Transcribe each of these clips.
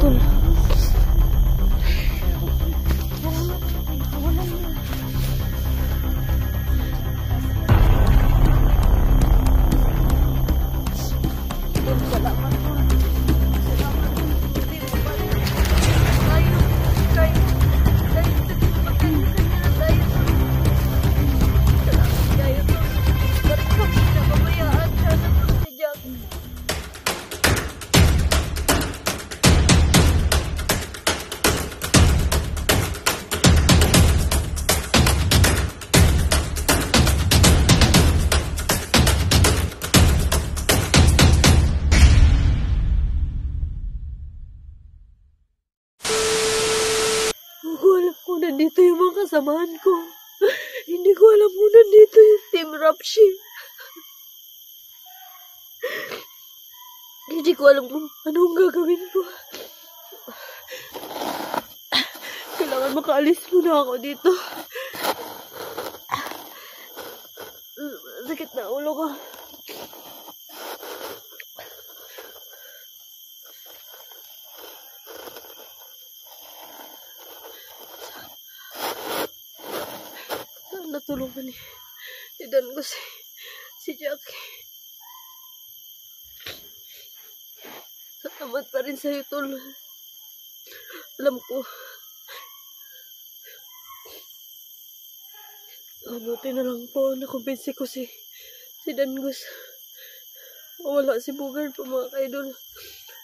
tol. Nandito yung mga kasamahan ko. Hindi ko alam kung nandito yung Team Rapship. Hindi ko alam kung anong gagawin ko. Kailangan makaalis muna ako dito. Sakit na ulo ko. Natulungan ni Dan ko si Jackie. Salamat pa rin sa'yo, tol. Alam ko. Mabuti na lang po. Nakumbinsi ko si Dan Gus. Wala si Bugard po, mga kaidol.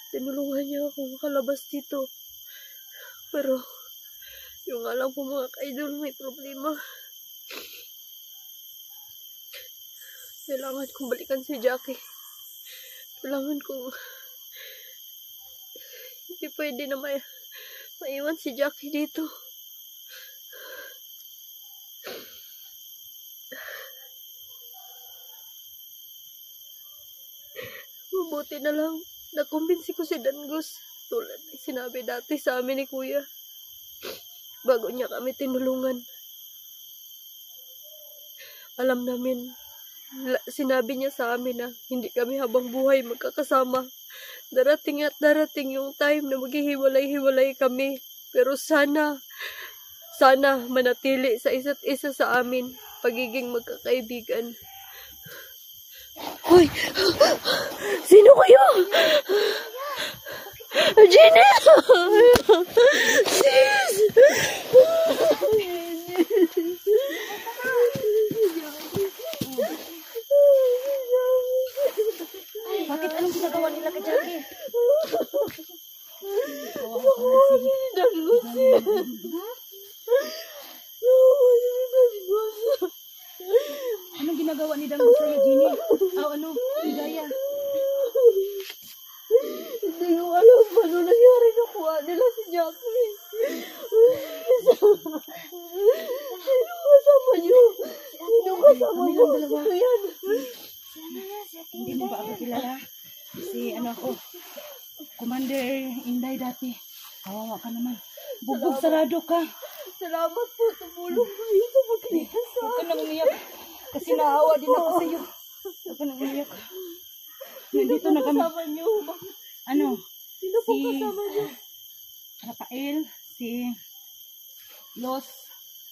Tinulungan niya ako makalabas dito. Pero yung alam po, mga kaidol, may problema. Kailangan kong balikan si Jackie. Kailangan kong... Hindi pwede na maiwan si Jackie dito. Mabuti na lang. Nakumbinsi ko si Dan Gus. Tulad ng sinabi dati sa amin ni Kuya. Bago niya kami tinulungan. Alam namin, sinabi niya sa amin na hindi kami habang buhay magkakasama. Darating at darating yung time na maghihiwalay-hiwalay kami. Pero sana manatili sa isa't isa sa amin pagiging magkakaibigan. Hoy! Sino kayo? Jenny! Sis! Bakit anong ginagawa nila kay Jackie? Anong ginagawa ni Dan Gus sa'yo, Jenny? Ano? Hidaya? Hindi ko alam paano nangyari nakuha nila si Jackie. Sino kasama niyo? Sino kasama mo? Sino yan? Hindi mo ba ako kilala? Ako, Commander Inday dati. Kawawa ka naman. Bugbog sarado ka. Salamat po. Tumulong kayo sa pagkita sa Huwag ka nang umiyak. Kasi naawa din ako sa iyo. Huwag ka nang umiyak. Nandito na kami. Kasama niyo. Sino po kasama niyo? Rafael, si Los,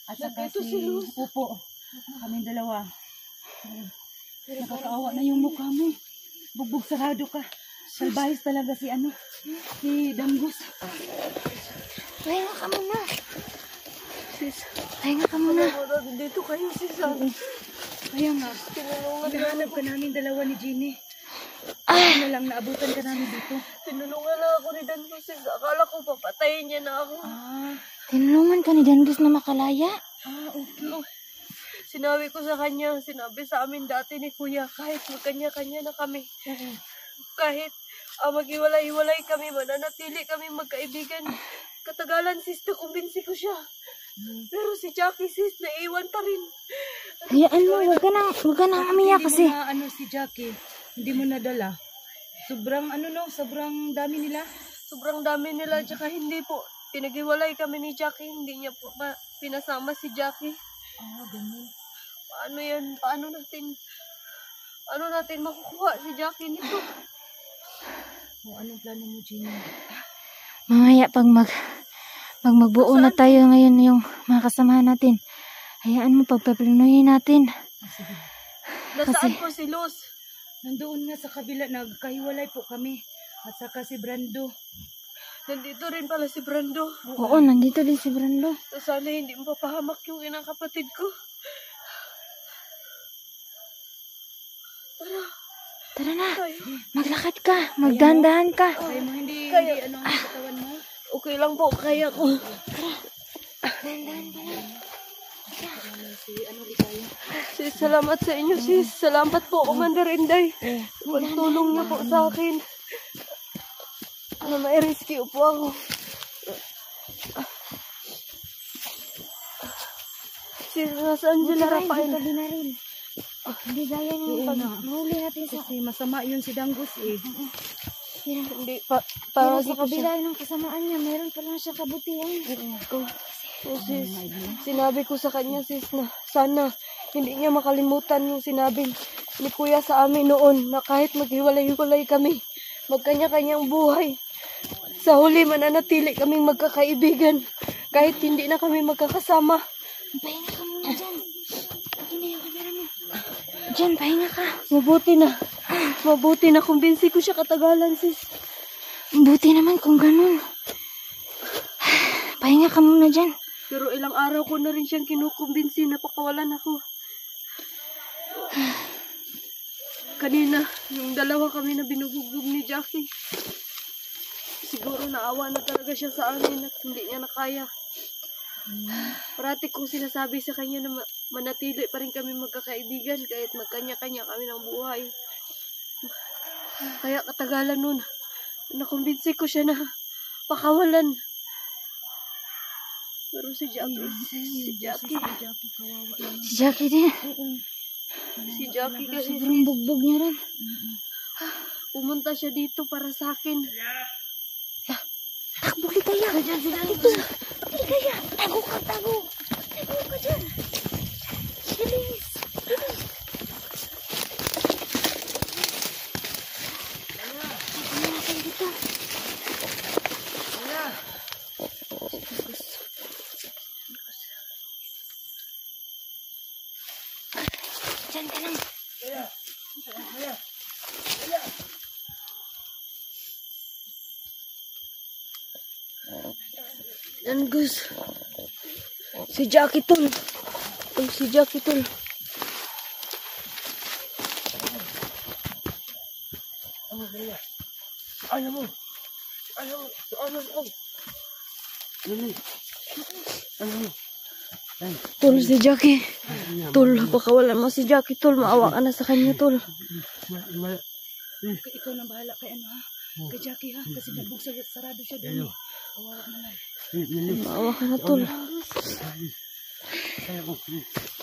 at saka si Los. Upo. Kaming dalawa. Nakakaawa na yung mukha mo. Bugbog sarado ka. Salbahis talaga si Dan Gus. Pahinga ka muna. Sis, Pahinga ka muna. dito kayo, sis. Kaya nga, hinahanap ka namin dalawa ni Jenny. Na lang naabutan ka namin dito. Tinulungan lang ako ni Dan Gus, sis. Akala ko papatayin niya na ako. Tinulungan ka ni Dan Gus na makalaya? Okay. Sinabi ko sa kanya, sinabi sa amin dati ni Kuya, kahit magkanya-kanya na kami. Kahit maghiwalay-hiwalay kami, mananatili kami magkaibigan. Katagalan, sis, nakumbinsi ko siya. Pero si Jackie, sis, naiwan pa rin. Hayaan mo, huwag ka nang umiyak kasi. Hindi mo si Jackie, hindi mo nadala. Sobrang sobrang dami nila. Sobrang dami nila, tsaka hindi po. Pinaghiwalay kami ni Jackie, hindi niya po pinasama si Jackie. Ganun. Paano yan? Paano natin makukuha si Jackie nito? Anong plano mo, Jenny? Mamaya pag magbuo na tayo ngayon yung mga kasamahan natin. Hayaan mo pagpaplanuhin natin. Nasaan po si Luz? Nandoon nga sa kabila, nagkahiwalay po kami. At saka si Brando. Nandito rin pala si Brando. Oo, nandito din si Brando. Sana hindi mapapahamak yung inang kapatid ko. Tara na, Ay, maglakad ka, magdahan-dahan ka. Kaya mo hindi ano ang katawan mo? okay lang po, kaya ko. Dahan-dahan ka lang. Sis, salamat sa inyo, sis. Salamat po, Commander Inday. Pagtulong niyo po sa akin. Na may rescue po ako. Sis, nasaan sila Rafael? Gabi na rin. Hindi gaya ng pag-huli natin sa... Kasi masama yun si Dangus eh. Hindi, Pero paragi sa ko siya. kabila ng kasamaan niya, meron pa lang siya kabutihan. Sis, sinabi ko sa kanya, sis, na sana hindi niya makalimutan yung sinabi ni Kuya sa amin noon na kahit maghiwalay-hiwalay kami, magkanya-kanyang buhay. Sa huli, mananatili kaming magkakaibigan kahit hindi na kami magkakasama. Pahinga ka muna dyan. Akin na yung kamera mo. Dyan, pahinga ka. Mabuti na kumbinsi ko siya katagalan, sis. Buti naman kung ganun. Pahinga ka muna dyan. Pero ilang araw ko na rin siyang kinukumbinsi na pakawalan ako. Kanina, yung dalawa kami na binubugbog ni Jackie. Siguro naawa na talaga siya sa amin at hindi niya nakaya. Parati kong sinasabi sa kanya na manatili pa rin kami magkakaibigan kahit magkanya-kanya kami ng buhay. Kaya katagalan nun, nakumbinsi ko siya na pakawalan. Pero si Jackie, Si Jackie din. si Jackie kasi Sobrang bugbog niya rin. pumunta siya dito para sa akin. Takbo kita ya. Ito. Takbo kaya. Tago ka, tago. Tago ka dyan. Bilis. Bilis. Ano natin dito? Dyan ka lang. Yan guys. Si Jackie tol. Si Jackie tol. Ayaw mo. Lili. Ayaw mo. Tol, si Jackie. Tol, pakawalan mo si Jackie tol. Maawa ka na sa kanya tol. Ikaw na bahala kay ano ha? Kay Jackie ha? Kasi nabugsag sarado siya doon. Kawawa naman. Maawa ka na tol.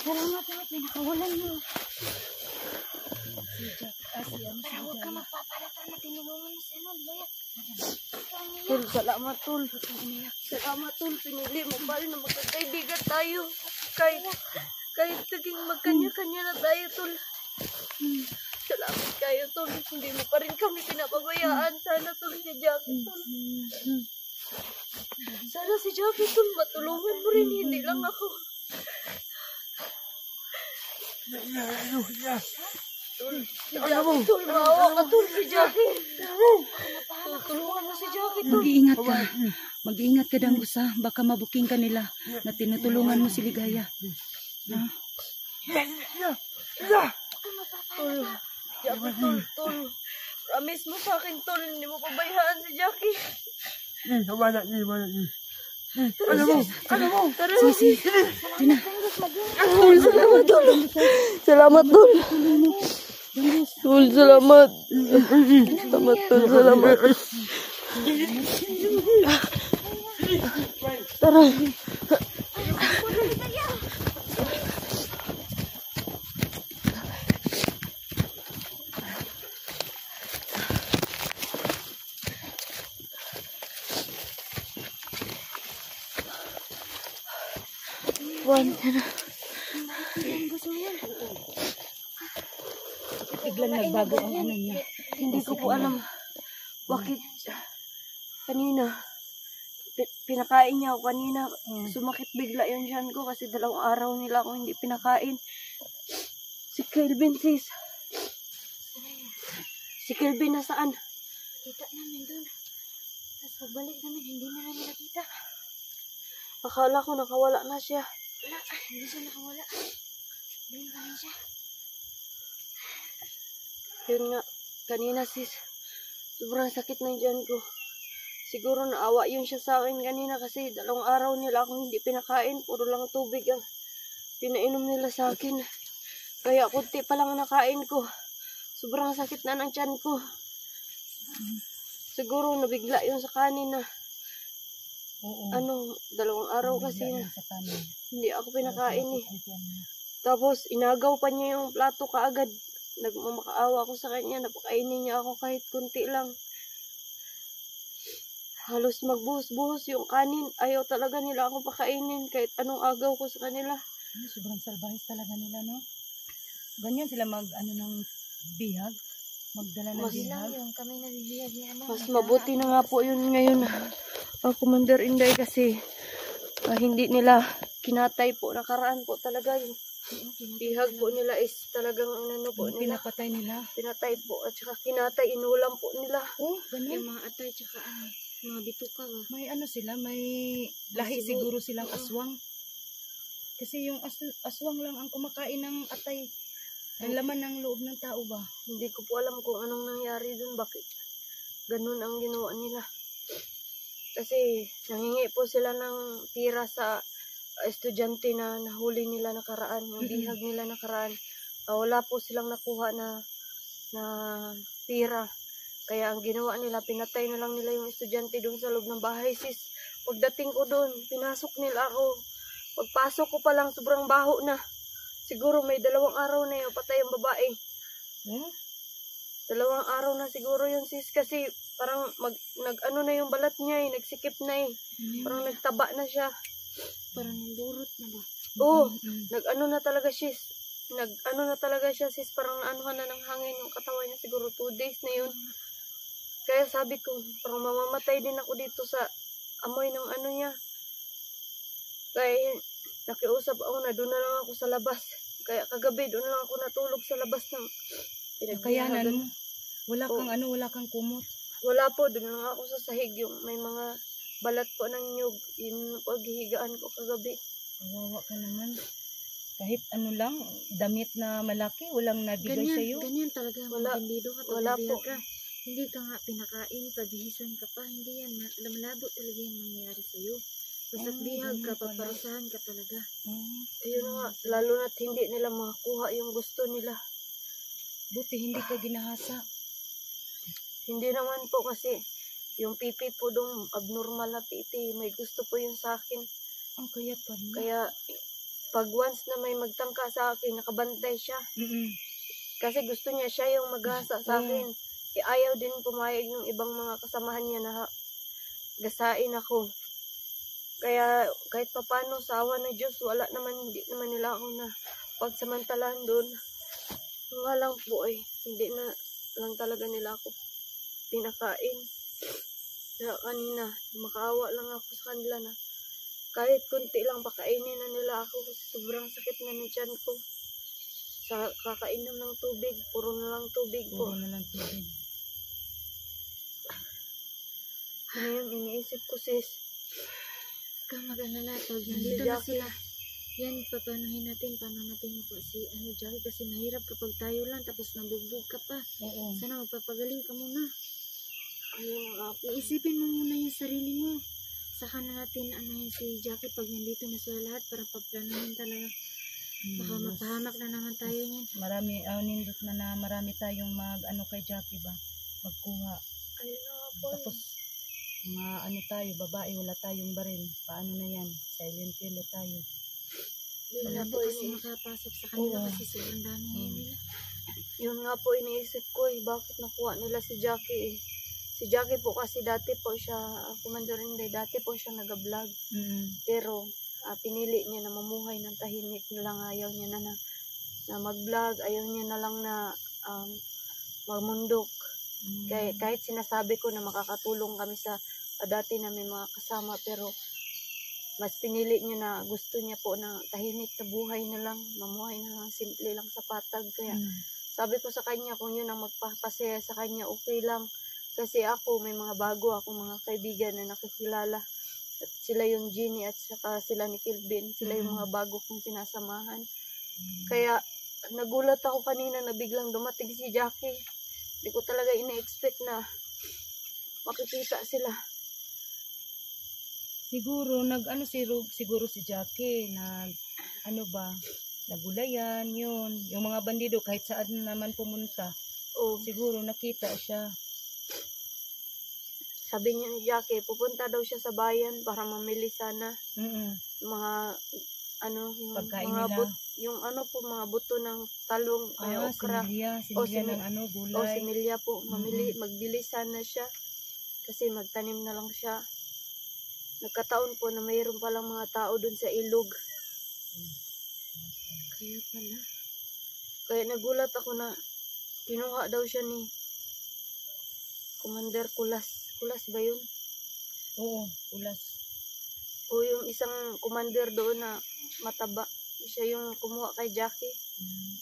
Salamat na, pinakawalan mo. Si Jackie. Pero huwag ka magpapalata na tinulungan mo si ano, Laya. Tol, salamat tol. Salamat tol. Pinili mo pa rin na magkakaibigan tayo. Kahit naging magkanya-kanya na tayo tol. Salamat kayo tol. Hindi mo pa rin kami pinapabayaan. Sana tol si Jackie tol. Sana si Jackie tol matulungan mo rin. Hindi lang ako. Tol, si Jackie tol. Maawa ka tol si Jackie. Tulungan mo si Jackie tol. Mag-iingat ka. Mag-iingat ka Dangus ha. Baka mabuking ka nila na tinutulungan mo si Ligaya. Ha? Tol, Jackie tol, tol. Promise mo sa akin tol. Hindi mo pabayaan si Jackie. Wala. Tara. Si. Tina. Tol, salamat tol. Salamat tol. Tol, salamat. Salamat tol, salamat. Tara. One, tara. Biglang nagbago ang ano niya. Hindi ko po alam bakit kanina pinakain niya ako kanina. Mm. Sumakit bigla yung tiyan ko kasi 2 araw nila ako hindi pinakain. Si Kelvin, sis. Si Kelvin nasaan? Kita namin doon. Tapos pagbalik namin, hindi na namin nakita. Akala ko nakawala na siya. Wala, hindi siya nakawala. Doon pa rin siya. Yun nga, kanina sis. Sobrang sakit ng tiyan ko. Siguro naawa yun siya sa akin kanina kasi 2 araw nila akong hindi pinakain. Puro lang tubig ang pinainom nila sa akin. Kaya kunti pa lang nakain ko. Sobrang sakit na ng tiyan ko. Siguro nabigla yun sa kanin na. Oo. 2 araw kasi Bigla na yan sa kanin. hindi ako pinakain eh. Ang tiyan niya. Tapos inagaw pa niya yung plato kaagad. Nagmamakaawa ako sa kanya. Napakainin niya ako kahit kunti lang. Halos magbuhos-buhos yung kanin. Ayaw talaga nila ako pakainin kahit anong agaw ko sa kanila. Ay, sobrang salbahis talaga nila, no? Ganyan sila ng bihag. Magdala ng Mas- bihag. Yung kami nabibiyag ni ano. Mas mabuti na nga po yun ngayon. Commander Inday kasi hindi nila kinatay po. Nakaraan po talaga yung bihag po nila is talagang ano po Yung nila. pinapatay nila. Pinatay po at saka kinatay. Inulam po nila. Oh, ganyan. Yung mga atay tsaka mga bituka ba. May ano sila, may lahi siguro silang aswang. Kasi yung aswang lang ang kumakain ng atay. Ang laman ng loob ng tao ba? Hindi ko po alam kung anong nangyari dun. Bakit ganun ang ginawa nila. Kasi nanghingi po sila ng tira sa estudyante na nahuli nila nakaraan. Yung bihag nila nakaraan. Wala po silang nakuha na tira. Kaya ang ginawa nila, pinatay na lang nila yung estudyante doon sa loob ng bahay. Sis, pagdating ko doon, pinasok nila ako. Pagpasok ko pa lang, sobrang baho na. Siguro may 2 araw na yung patay ang babae. Oh? 2 araw na siguro yun sis kasi parang nag-ano na yung balat niya eh, nagsikip na eh. Parang nagtaba na siya. Parang burot na ba? Oo, nag-ano na talaga sis. Nag-ano na talaga siya sis, parang naanuhan na ng hangin yung katawan niya siguro 2 days na yun. Kaya sabi ko, parang mamamatay din ako dito sa amoy ng ano niya. Kaya nakiusap ako na doon na lang ako sa labas. Kaya kagabi doon lang ako natulog sa labas ng Kayanan mo. Wala Oo. kang wala kang kumot. Wala po, doon lang ako sa sahig yung may mga balat po ng nyug. Yun paghihigaan ko kagabi. Kawawa ka naman. Kahit ano lang, damit na malaki, walang nabigay Ganyan, sa'yo. ganyan talaga. Wala. Bandido ka pag Wala nabiyag po. ka. Hindi ka nga pinakain, pabihisan ka pa. Hindi yan. Malabo talaga yan mangyayari sa'yo. Basta bihag ka, ganyan pala. paparusahan ka talaga. Ayun nga, lalo na't hindi nila makakuha yung gusto nila. Buti hindi ka ginahasa. Hindi naman po kasi yung pipi po dong abnormal na pipi. May gusto po yun sa akin. Ang kaya pa na. Kaya pag once na may magtangka sa akin, nakabantay siya. Kasi gusto niya siya yung maghasa sa akin. Ayaw din pumayag ng ibang mga kasamahan niya na gasain ako. Kaya kahit papano sa awa ng Diyos, hindi naman nila ako na pagsamantalahan doon. Nga lang po hindi na lang talaga nila ako pinakain. Kaya kanina, makaawa lang ako sa kanila na kahit kunti lang pakainin na nila ako kasi sobrang sakit na ng tiyan ko. Sa kakainom ng tubig, puro na lang tubig po. Puro na lang tubig. Ngayon, iniisip ko sis, Kang mag-alala. Pag nandito na sila, yan, papanuhin natin. Paano natin po si Jackie kasi mahirap kapag tayo lang tapos nabugbog ka pa. Oo. Sana magpapagaling ka muna. ayun na nga po. Iisipin mo muna yung sarili mo. Saka na natin anuhin si Jackie pag nandito na sila lahat para pagplanuhin talaga. Baka mapahamak na naman tayo niyan. Marami, nindot na marami tayong kay Jackie ba? Magkuha. Ayun na nga po. Tapos, tayo, babae, wala tayong baril. Paano na yan? Silent killer tayo. Yun nga Wala po, po kasi makapasok sa kanila Oo. kasi sobrang dami ngayon nila. yun nga po iniisip ko bakit nakuha nila si Jackie Si Jackie po kasi dati po siya, Commander Inday, dati po siya nag-vlog. Pero pinili niya na mamuhay ng tahimik na lang. Ayaw niya na mag-vlog. Ayaw niya na lang na magmundok. Kahit sinasabi ko na makakatulong kami sa dati namin mga kasama, pero mas pinili niya na gusto niya po na tahimik na buhay na lang, mamuhay na lang, simple lang sa patag. Kaya sabi ko sa kanya, kung yun ang magpapasaya sa kanya, okay lang. Kasi ako, may mga bago akong mga kaibigan na nakikilala. At sila yung Jeannie at saka sila ni Kelvin. Sila yung mga bago kong sinasamahan. Kaya nagulat ako kanina na biglang dumating si Jackie. Hindi ko talaga ina-expect na makikita sila. Siguro siguro si Jackie nagulayan yun. Yung mga bandido kahit saan naman pumunta, Oh, siguro nakita siya. sabi niya ni Jackie, pupunta daw siya sa bayan para mamili sana mga yung Pagkain mga nila. yung mga buto ng talong ay okra. Similya ng gulay. O similya po, magbili sana siya kasi magtanim na lang siya. Nagkataon po na mayroon palang mga tao dun sa ilog. Kaya pala. Kaya nagulat ako na kinuha daw siya ni Commander Kulas. Kulas ba yun? Oo, ulas. O yung isang commander doon na mataba. Siya yung kumuha kay Jackie.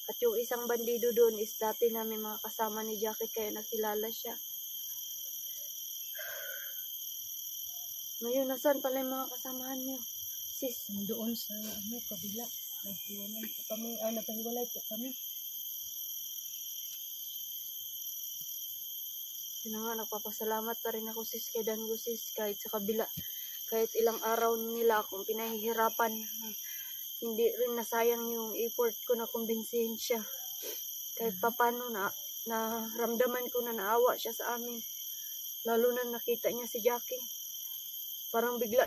At yung isang bandido doon is dati namin mga kasama ni Jackie kaya nakilala siya. Ngayon, nasaan pala yung mga kasamahan niyo? Sis, Doon sa kabila. Nagpahiwalay po kami. yun na nga, nagpapasalamat pa rin ako sis kay Dango sis. Kahit sa kabila, kahit ilang araw nila akong pinahihirapan. Hindi rin nasayang yung effort ko na kumbinsihin siya. Kahit papano na ramdaman ko na naawa siya sa amin. Lalo na nakita niya si Jackie. Parang bigla